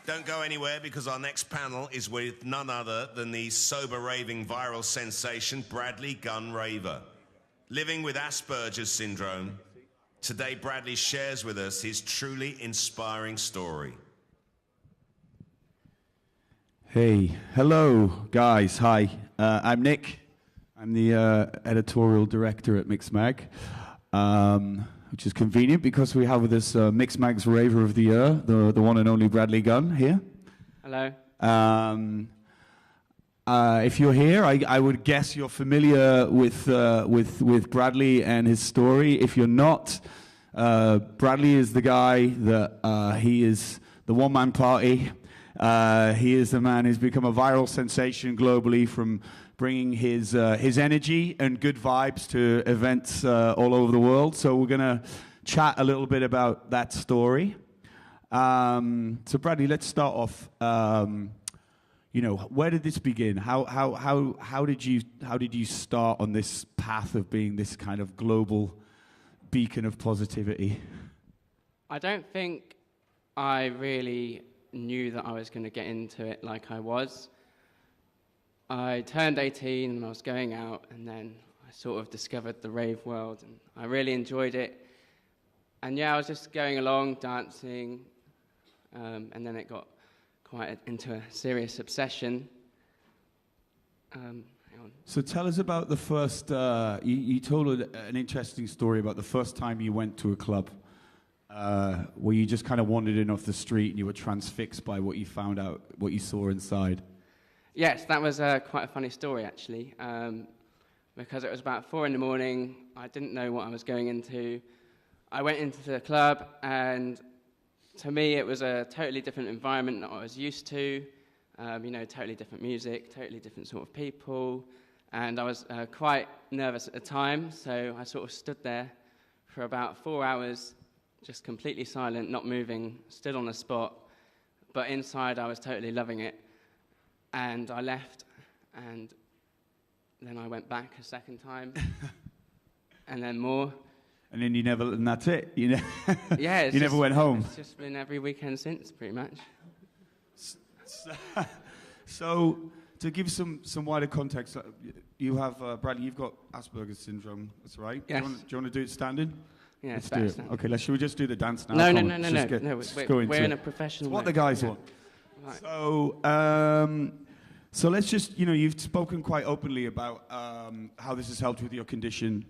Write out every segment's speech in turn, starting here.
Don't go anywhere because our next panel is with none other than the sober raving viral sensation Bradley Gunn Raver. Living with Asperger's syndrome, today Bradley shares with us his truly inspiring story. Hey, hello guys, hi. I'm Nick. I'm the editorial director at Mixmag, which is convenient because we have with us Mixmag's Raver of the Year, the one and only Bradley Gunn here. Hello. If you're here, I would guess you're familiar with Bradley and his story. If you're not, Bradley is the guy that he is the one-man party. He is the man who's become a viral sensation globally from bringing his energy and good vibes to events all over the world. So we're going to chat a little bit about that story. So Bradley, let's start off. Where did this begin? How did you start on this path of being this kind of global beacon of positivity? I don't think I really knew that I was going to get into it like I was. I turned 18 and I was going out, and then I sort of discovered the rave world, and I really enjoyed it. And yeah, I was just going along, dancing, and then it got quite into a serious obsession. Hang on. So tell us about the first, you told an interesting story about the first time you went to a club, where you just kind of wandered in off the street and you were transfixed by what you found out, what you saw inside. Yes, that was quite a funny story, actually, because it was about 4 in the morning. I didn't know what I was going into. I went into the club, and to me, it was a totally different environment that I was used to. Totally different music, totally different sort of people, and I was quite nervous at the time, so I sort of stood there for about 4 hours, just completely silent, not moving, stood on the spot, but inside I was totally loving it. And I left, and then I went back a second time, and then more. And then and that's it. Yeah, you never went home. It's just been every weekend since, pretty much. So, to give some wider context, you have, Bradley, you've got Asperger's syndrome, that's right? Yes. Do you want to do it standing? Yeah, let's do it. Okay, should we just do the dance now? No, we're in a professional way. What the guys want. Right. So let's just, you've spoken quite openly about how this has helped with your condition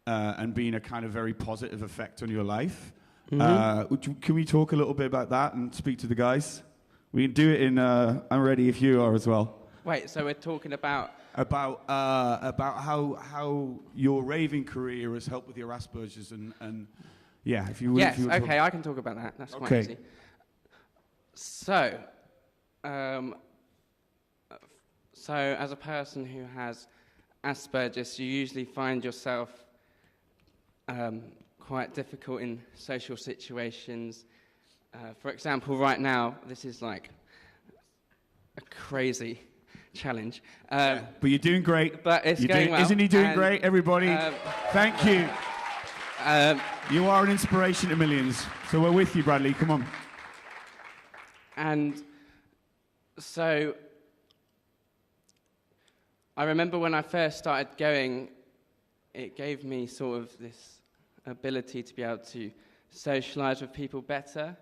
and being a kind of very positive effect on your life. Mm-hmm. Can we talk a little bit about that and speak to the guys? We can do it in I'm ready if you are as well. Wait, so we're talking about how your raving career has helped with your Asperger's and yeah, if you would. Yes, okay, I can talk about that. That's quite easy. So as a person who has Asperger's, you usually find yourself quite difficult in social situations. For example, right now, this is like a crazy challenge. But you're doing great. But it's going well. Isn't he doing great, everybody? Thank you. You are an inspiration to millions. So we're with you, Bradley. Come on. And so I remember when I first started going, it gave me sort of this ability to be able to socialize with people better.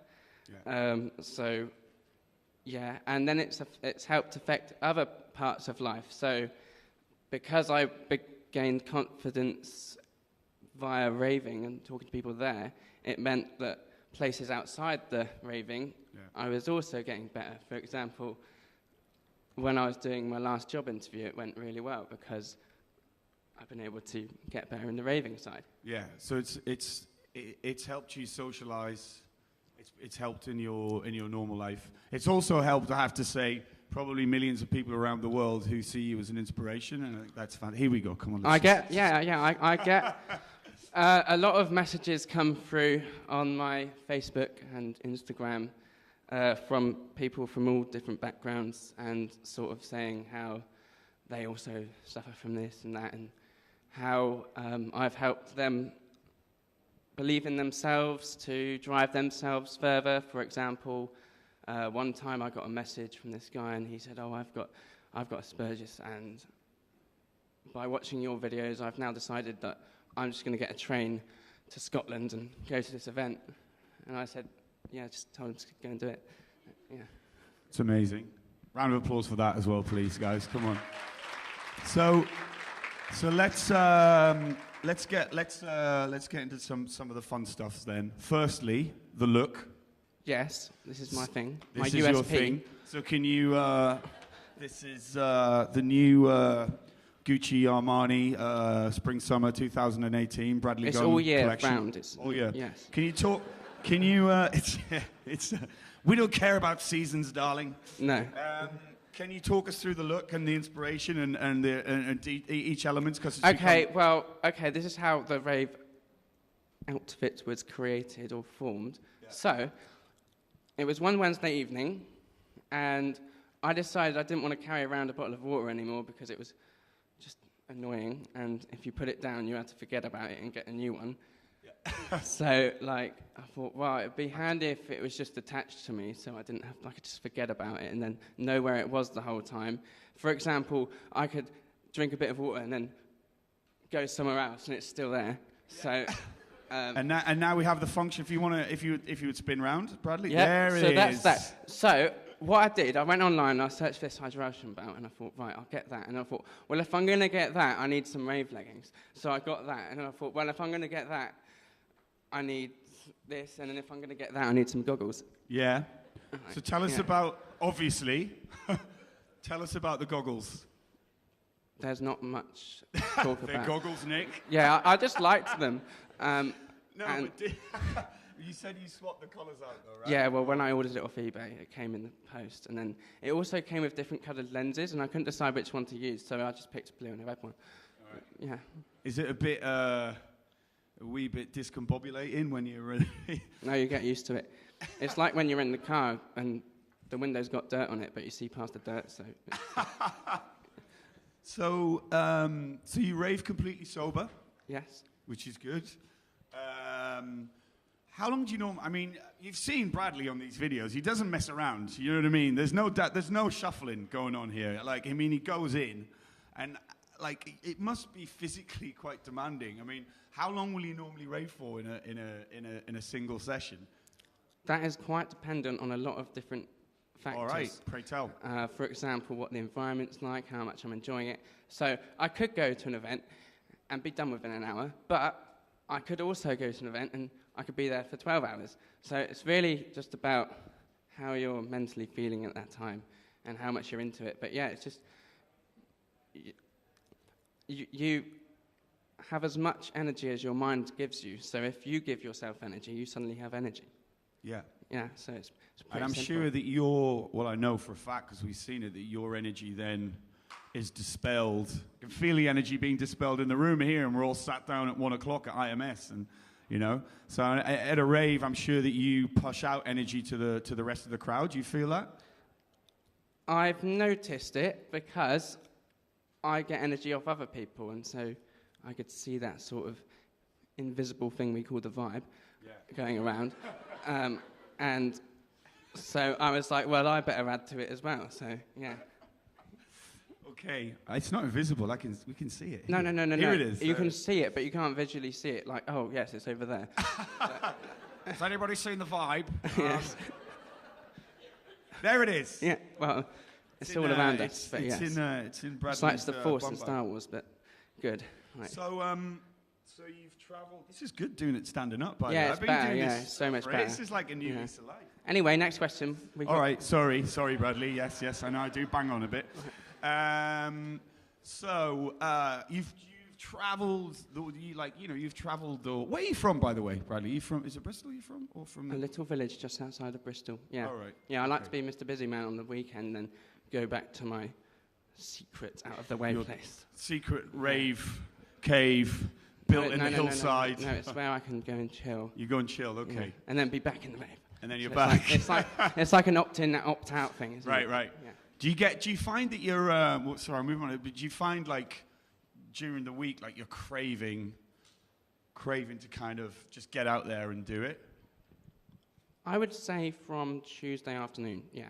Yeah. And then it's helped affect other parts of life. So because I gained confidence via raving and talking to people there, it meant that places outside the raving, I was also getting better. For example, when I was doing my last job interview, it went really well because I've been able to get better in the raving side. Yeah, so it's helped you socialize. It's helped in your normal life. It's also helped, I have to say, probably millions of people around the world who see you as an inspiration, and I think that's fun. Here we go. Come on. I get a lot of messages come through on my Facebook and Instagram from people from all different backgrounds and sort of saying how they also suffer from this and that, and how I've helped them believe in themselves to drive themselves further. For example, One time I got a message from this guy, and he said, "Oh, I've got Asperger's, and by watching your videos, I've now decided that I'm just going to get a train to Scotland and go to this event." And I said, "Yeah, just tell him to go and do it." Yeah. It's amazing. Round of applause for that as well, please, guys. Come on. So let's get into some of the fun stuff then. Firstly, the look. Yes, this is my thing. This my is USP. your thing. So can you? This is the new Gucci Armani Spring Summer 2018 Bradley It's Gunn all year collection. round. It's all year. Yes. Can you talk? Can you? It's. We don't care about seasons, darling. No. Can you talk us through the look and the inspiration and each element? Okay, this is how the rave outfit was created or formed. Yeah. So, it was one Wednesday evening, and I decided I didn't want to carry around a bottle of water anymore because it was just annoying, and if you put it down, you had to forget about it and get a new one. Yeah. So, I thought, well, it'd be handy if it was just attached to me, so I could just forget about it and then know where it was the whole time. For example, I could drink a bit of water and then go somewhere else, and it's still there. So, and now we have the function. If you would spin round, Bradley. Yeah. There it is. So that's that. So what I did, I went online and I searched for this hydration belt, and I thought, right, I'll get that. And I thought, well, if I'm going to get that, I need some rave leggings. So I got that, and then I thought, well, if I'm going to get that, I need this, and then if I'm going to get that, I need some goggles. Yeah. So tell us about, obviously, tell us about the goggles. There's not much to talk They're about. goggles, Nick. Yeah, I just liked them. No, but you said you swapped the colours out, though, right? Yeah, well, when I ordered it off eBay, it came in the post, and then it also came with different coloured lenses, and I couldn't decide which one to use, so I just picked a blue and a red one. All right. Yeah. Is it a wee bit discombobulating when you're ready? No, you get used to it. It's like when you're in the car and the window's got dirt on it, but you see past the dirt, so... So you rave completely sober? Yes. Which is good. How long do you know? I mean, you've seen Bradley on these videos. He doesn't mess around. You know what I mean? There's no shuffling going on here. He goes in, and it must be physically quite demanding. I mean, how long will you normally rave for in a single session? That is quite dependent on a lot of different factors. All right, pray tell. For example, what the environment's like, how much I'm enjoying it. So I could go to an event and be done within an hour, but I could also go to an event and I could be there for 12 hours. So it's really just about how you're mentally feeling at that time and how much you're into it. But yeah, it's just... You have as much energy as your mind gives you. So if you give yourself energy, you suddenly have energy. Yeah. Yeah, so it's pretty And I'm simple. sure that I know for a fact, because we've seen it, that your energy then is dispelled. I can feel the energy being dispelled in the room here, and we're all sat down at 1 o'clock at IMS, and So at a rave, I'm sure that you push out energy to the rest of the crowd. Do you feel that? I've noticed it because I get energy off other people, and so I could see that sort of invisible thing we call the vibe going around. And so I was like, well, I better add to it as well. So, yeah. Okay. It's not invisible. We can see it. No. Here it is. You can see it, but you can't visually see it. Like, oh, yes, it's over there. Has anybody seen the vibe? Yes. There it is. Yeah, well, it's all around us, but yes. It's in Bradley's It's like the Force in bum Star bag. Wars, but good. Right. So you've travelled. This is good doing it standing up, by the way. Yeah, I've it's been better, doing yeah, this it's so much for better. This is like a new lease of life. Anyway, next question. All right, sorry, Bradley. Yes, I know I do bang on a bit. You've travelled. You've travelled. Where are you from, by the way, Bradley? Is it Bristol? You're from, or from a little village just outside of Bristol. Yeah. All right. Yeah, I like to be Mr. Busy Man on the weekend, and go back to my secret out of the way place. Secret rave cave built in the hillside. No, it's where I can go and chill. You go and chill, okay. Yeah. And then be back in the rave. And then you're so back. It's like an opt-in, opt-out thing, isn't it? Right. Yeah. Do you find that you're? Sorry, I'm moving on. But do you find during the week you're craving to kind of just get out there and do it? I would say from Tuesday afternoon, yeah.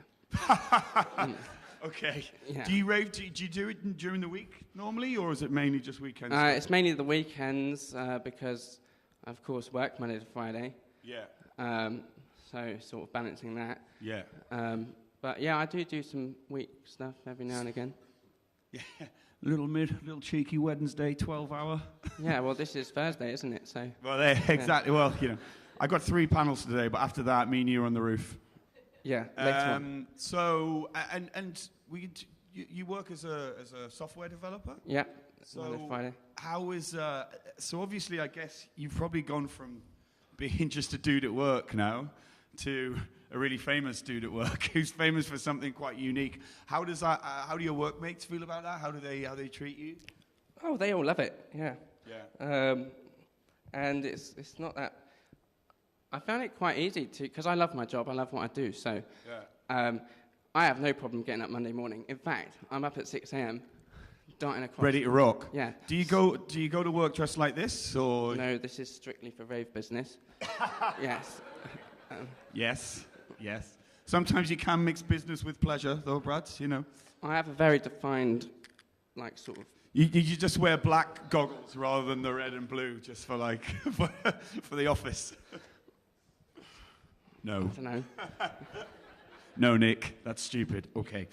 Okay. Yeah. Do you rave? Do you do it during the week normally, or is it mainly just weekends? It's mainly the weekends because I, of course, work Monday to Friday. Yeah. So sort of balancing that. Yeah. But yeah, I do some week stuff every now and again. Yeah. Little cheeky Wednesday, 12-hour. Yeah, well, this is Thursday, isn't it? So. Well, exactly. Well, I got 3 panels today, but after that, me and you are on the roof. Yeah, later on. So, you work as a software developer? Yeah, so Monday to Friday. How is, so obviously I guess you've probably gone from being just a dude at work now to a really famous dude at work who's famous for something quite unique. How do your workmates feel about that? How they treat you? Oh, they all love it, yeah. Yeah. And it's not that... I found it quite easy to, because I love my job, I love what I do, so I have no problem getting up Monday morning. In fact, I'm up at 6 a.m. darting across. Ready to rock. Yeah. Do you go to work dressed like this, or? No, this is strictly for rave business. Yes. Yes. Sometimes you can mix business with pleasure, though, Brad. I have a very defined, sort of. You just wear black goggles rather than the red and blue, just for for the office. No. I don't know. No, Nick, that's stupid. Okay.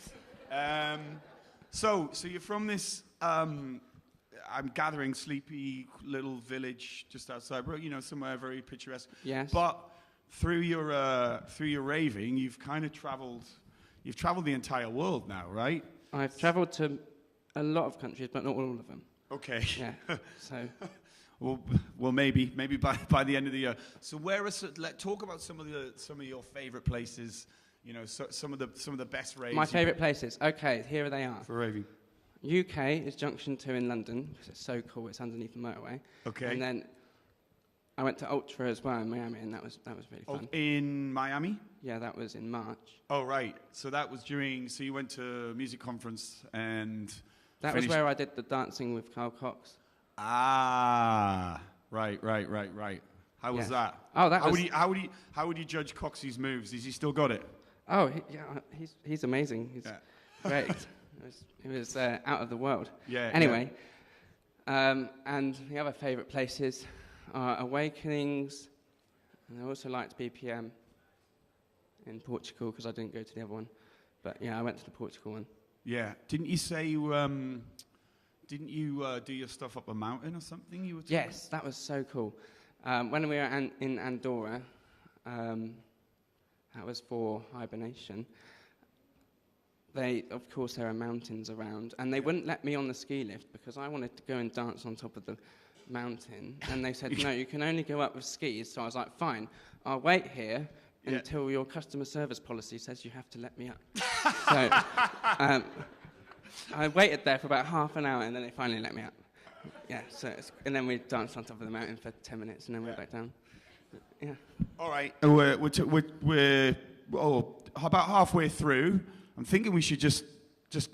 So you're from this, I'm gathering, sleepy little village just outside, somewhere very picturesque. Yes. But through your raving, you've kind of traveled the entire world now, right? I've traveled to a lot of countries, but not all of them. Okay. Yeah. So. Well, maybe by the end of the year. So let's talk about some of your favorite places. Some of the best raves. My favorite places. Okay, here they are. For raving. UK is Junction 2 in London because it's so cool. It's underneath the motorway. Okay. And then I went to Ultra as well in Miami, and that was really fun. In Miami? Yeah, that was in March. Oh, right. So that was so you went to a music conference and... That was where I did the dancing with Carl Cox. Ah, right. How was that? Oh, How would you judge Coxie's moves? Has he still got it? Oh, he's amazing. He's great. It was out of the world. Yeah. Anyway, and the other favourite places are Awakenings, and I also liked BPM in Portugal because I didn't go to the other one. But yeah, I went to the Portugal one. Yeah. Didn't you say Didn't you do your stuff up a mountain or something? Yes, that was so cool. When we were in Andorra, that was for hibernation. Of course, there are mountains around, and they wouldn't let me on the ski lift because I wanted to go and dance on top of the mountain. And they said, no, you can only go up with skis. So I was like, fine, I'll wait here until your customer service policy says you have to let me up. So I waited there for about half an hour, and then they finally let me up. Yeah, and then we danced on top of the mountain for 10 minutes, and then went back down. Yeah. All right. We're about halfway through. I'm thinking we should just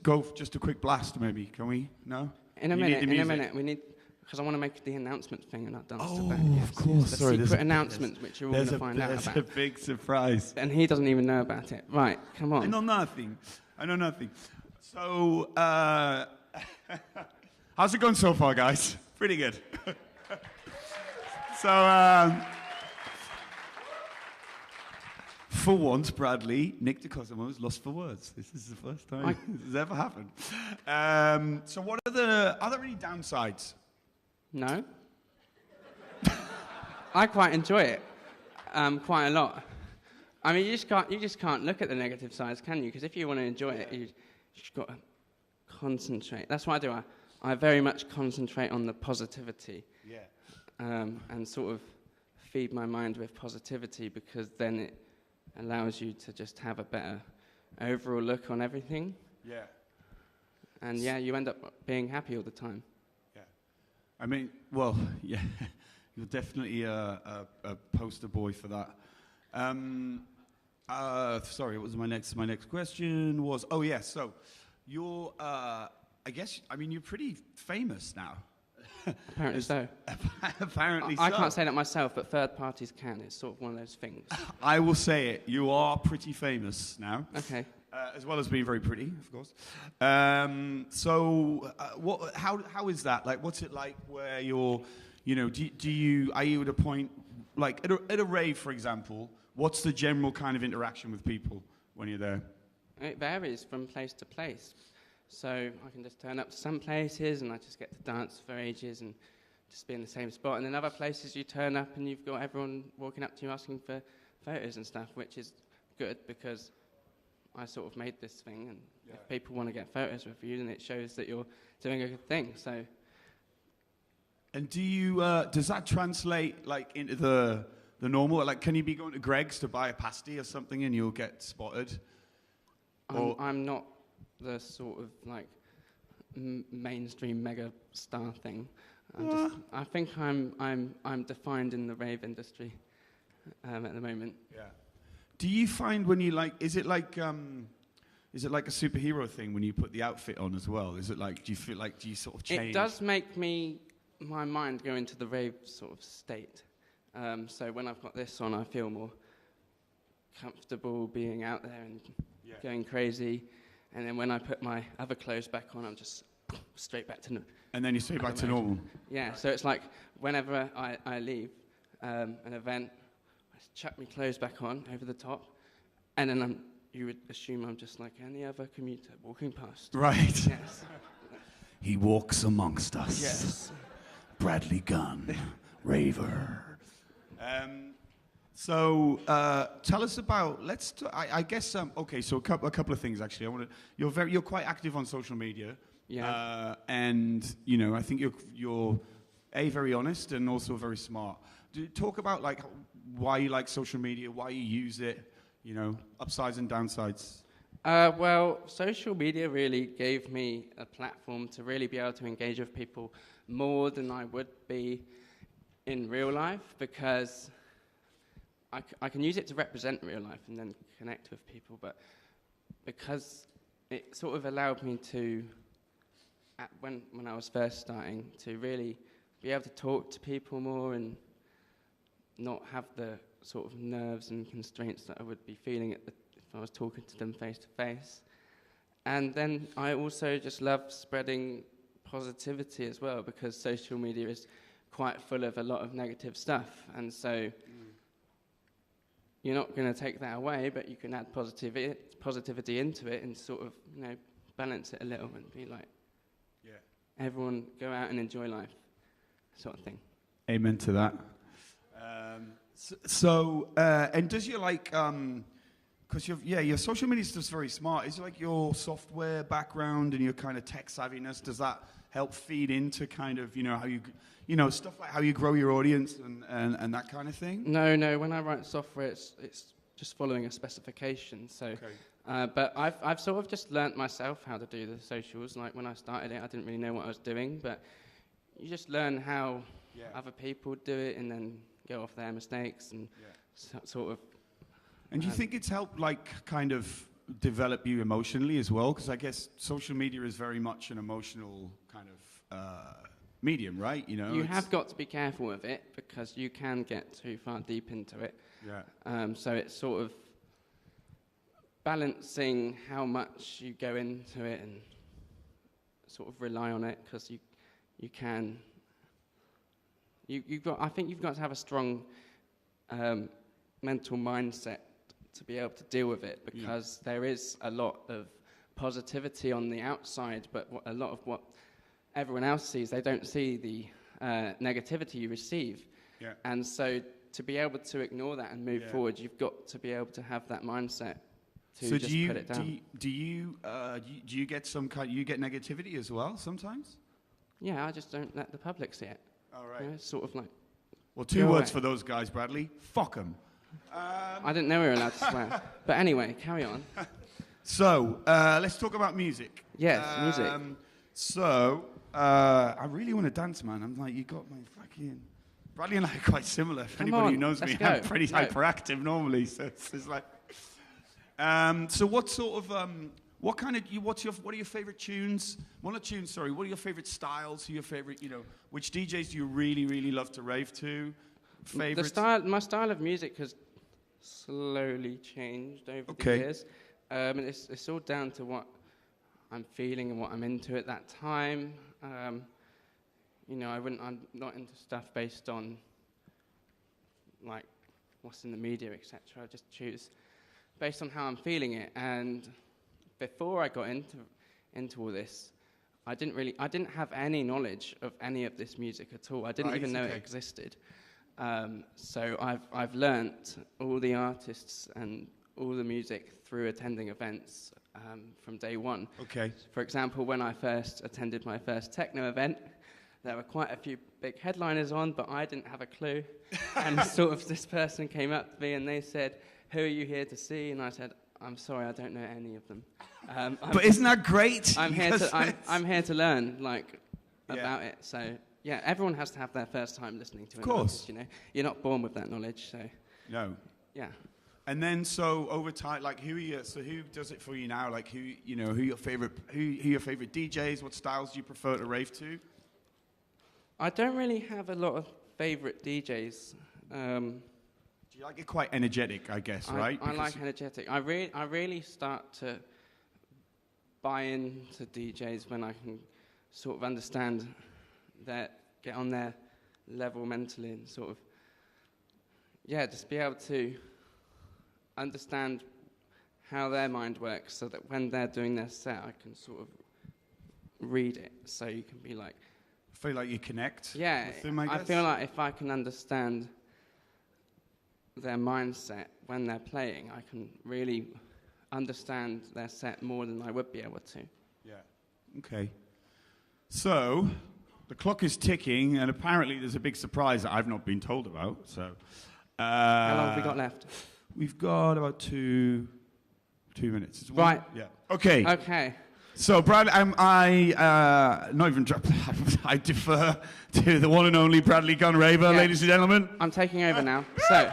go just a quick blast, maybe. Can we? No? In a minute. We need, because I want to make the announcement thing and not dance to back. Oh, of course. The Sorry, secret announcement, which you're all going to find out about. There's a big surprise. And he doesn't even know about it. Right, come on. I know nothing. So, how's it going so far, guys? Pretty good. So, for once, Bradley, Nick DeCosemo is lost for words. This is the first time this has ever happened. So, are there any downsides? No. I quite enjoy it, quite a lot. I mean, you just can't look at the negative sides, can you? Because if you want to enjoy it, you've got to concentrate. That's what I do. I very much concentrate on the positivity. Yeah. And sort of feed my mind with positivity, because then it allows you to just have a better overall look on everything. Yeah. And yeah, you end up being happy all the time. Yeah. I mean, well, yeah, you're definitely a poster boy for that. Sorry, what was my next question was, so you're, you're pretty famous now. Apparently so. Apparently I so. can't say that myself, but third parties can. It's sort of one of those things. I will say it. You are pretty famous now. Okay. As well as being very pretty, of course. How is that? Like, what's it like where you're, are you at a point, like at a rave, for example, what's the general kind of interaction with people when you're there? It varies from place to place. So I can just turn up to some places and I just get to dance for ages and just be in the same spot. And in other places you turn up and you've got everyone walking up to you asking for photos and stuff, which is good because I sort of made this thing, and if people want to get photos with you, then it shows that you're doing a good thing. So. And do you does that translate like into the normal? Like, can you be going to Greg's to buy a pasty or something and you'll get spotted? I'm not the sort of like mainstream mega star thing. I think I'm defined in the rave industry at the moment. Yeah. Do you find when you is it like a superhero thing when you put the outfit on as well? Is it like, do you sort of change? It does make my mind go into the rave sort of state. So when I've got this on, I feel more comfortable being out there and going crazy. And then when I put my other clothes back on, I'm just straight back to normal. And then you straight back to normal? Yeah, right. So it's like whenever I leave an event, I chuck my clothes back on over the top, and then you would assume I'm just like any other commuter walking past. Right. Yes. He walks amongst us. Yes. Bradley Gunn Raver. So tell us about. I guess. Okay. So a couple of things actually. You're quite active on social media. Yeah. And I think you're very honest and also very smart. Talk about like why you like social media, why you use it. Upsides and downsides. Well, social media really gave me a platform to really be able to engage with people more than I would be in real life, because I can use it to represent real life and then connect with people, but because it sort of allowed me to, when I was first starting, to really be able to talk to people more and not have the sort of nerves and constraints that I would be feeling if I was talking to them face to face. And then I also just love spreading positivity as well, because social media is quite full of a lot of negative stuff, and so you're not going to take that away, but you can add positivity into it and sort of balance it a little and be like, everyone go out and enjoy life, sort of thing. Amen to that. And does your because your social media stuff's very smart. Is it like your software background and your kind of tech savviness? Does that help feed into kind of how you stuff like how you grow your audience and that kind of thing? No. When I write software, it's just following a specification. So, okay. But I've sort of just learnt myself how to do the socials. Like when I started it, I didn't really know what I was doing, but you just learn how other people do it and then go off their mistakes and sort of. And do you think it's helped, kind of develop you emotionally as well? Because I guess social media is very much an emotional kind of medium, right? You have got to be careful with it because you can get too far deep into it. Yeah. So it's sort of balancing how much you go into it and sort of rely on it, because you can. I think you've got to have a strong mental mindset to be able to deal with it, because there is a lot of positivity on the outside, but a lot of what everyone else sees, they don't see the negativity you receive. Yeah. And so to be able to ignore that and move forward, you've got to be able to have that mindset to put it down. Do you get you get negativity as well sometimes? Yeah, I just don't let the public see it. All right. It's sort of like. Well, two words for those guys, Bradley. Fuck them. I didn't know we were allowed to swear. But anyway, carry on. So, let's talk about music. Yes, music. So, I really want to dance, man. I'm like, you got my fucking... Bradley and I are quite similar. If anybody who knows me, I'm pretty hyperactive normally. So it's like... So what sort of... What are your favorite tunes? Well, not tunes, sorry. What are your favorite styles? Who are your favorite, which DJs do you really, really love to rave to? Favorites? My style of music has slowly changed over the years. And it's all down to what I'm feeling and what I'm into at that time. I'm not into stuff based on like what's in the media, etc. I just choose based on how I'm feeling it. And before I got into all this, I didn't have any knowledge of any of this music at all. I didn't even know it existed. So I've learnt all the artists and all the music through attending events from day one. Okay. For example, when I first attended my first techno event, there were quite a few big headliners on, but I didn't have a clue. And sort of this person came up to me and they said, "Who are you here to see?" And I said, "I'm sorry, I don't know any of them." But isn't that great? I'm here to learn about it. So yeah, everyone has to have their first time listening to it. Of course, you're not born with that knowledge. So no. Yeah. And then, so over time, like who does it for you now? Like who your favorite DJs? What styles do you prefer to rave to? I don't really have a lot of favorite DJs. Do you like it quite energetic? I guess, right? I like energetic. I really start to buy into DJs when I can sort of understand that, get on their level mentally, and sort of just be able to understand how their mind works, so that when they're doing their set, I can sort of read it. So you can be like, feel like you connect. Yeah, with them, I guess? I feel like if I can understand their mindset when they're playing, I can really understand their set more than I would be able to. Yeah. Okay. So the clock is ticking, and apparently there's a big surprise that I've not been told about. So how long have we got left? We've got about two minutes. Right. Yeah. Okay. Okay. So, Brad, I defer to the one and only Bradley Gunn Raver, ladies and gentlemen. I'm taking over now. So,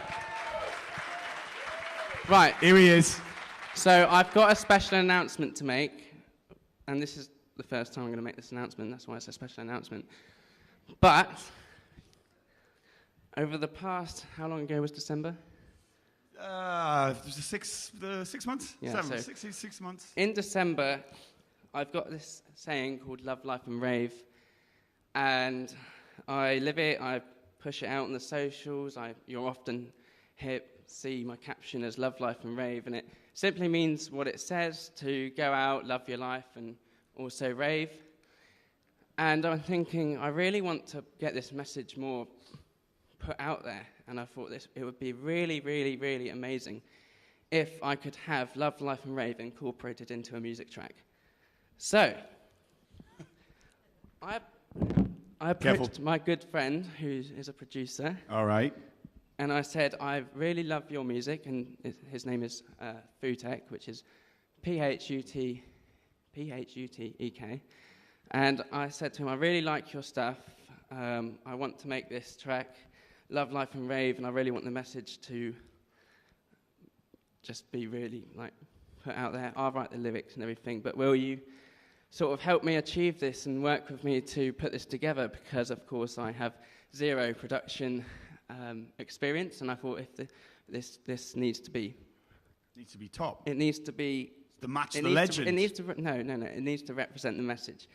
right. Here he is. So, I've got a special announcement to make, and this is the first time I'm going to make this announcement. That's why it's a special announcement. But over the past, how long ago was December? 6 months? Yeah, 6 months. In December, I've got this saying called Love, Life and Rave, and I live it, I push it out on the socials. You'll often see my caption as Love, Life and Rave, and it simply means what it says, to go out, love your life, and also rave. And I'm thinking, I really want to get this message more put out there, and I thought it would be really, really, really amazing if I could have Love, Life and Rave incorporated into a music track. So, I approached my good friend, who is a producer. All right. And I said, I really love your music, and his name is Futek, which is P-H-U-T-E-K. And I said to him, I really like your stuff. I want to make this track, Love, Life and Rave, and I really want the message to just be really put out there. I'll write the lyrics and everything, but will you sort of help me achieve this and work with me to put this together? Because, of course, I have zero production experience, and I thought if this needs to be top. It needs to be the match, the legend. It needs to it needs to represent the message.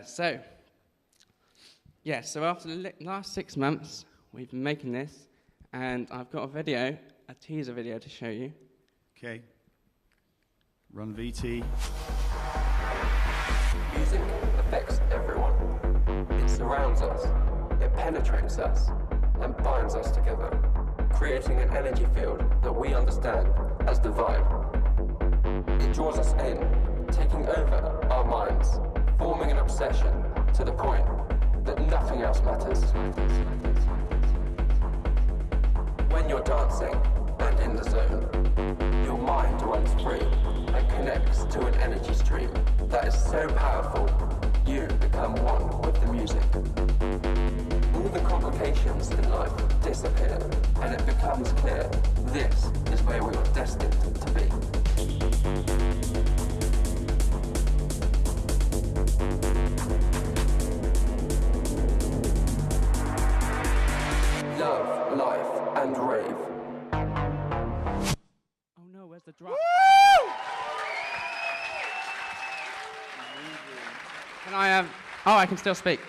So after the last 6 months, we've been making this, and I've got a teaser video to show you. Okay. Run VT. Music affects everyone. It surrounds us, it penetrates us, and binds us together, creating an energy field that we understand as the vibe. It draws us in, taking over our minds, forming an obsession to the point that nothing else matters. When you're dancing and in the zone, your mind runs free and connects to an energy stream that is so powerful, you become one with the music. All the complications in life disappear, and it becomes clear this is where we are destined to be. I can still speak.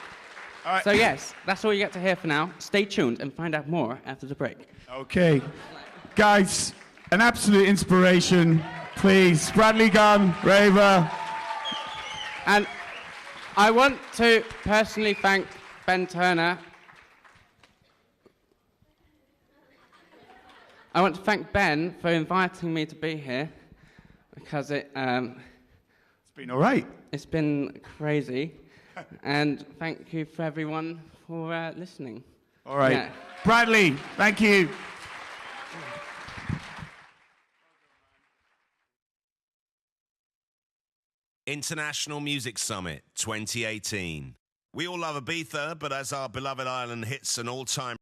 All right. So yes, that's all you get to hear for now. Stay tuned and find out more after the break. Okay. Guys, an absolute inspiration. Please, Bradley Gunn Raver. And I want to personally thank Ben Turner. I want to thank Ben for inviting me to be here, because it's been all right. It's been crazy. And thank you for everyone for listening. All right. Yeah. Bradley, thank you. International Music Summit 2018. We all love Ibiza, but as our beloved island hits an all-time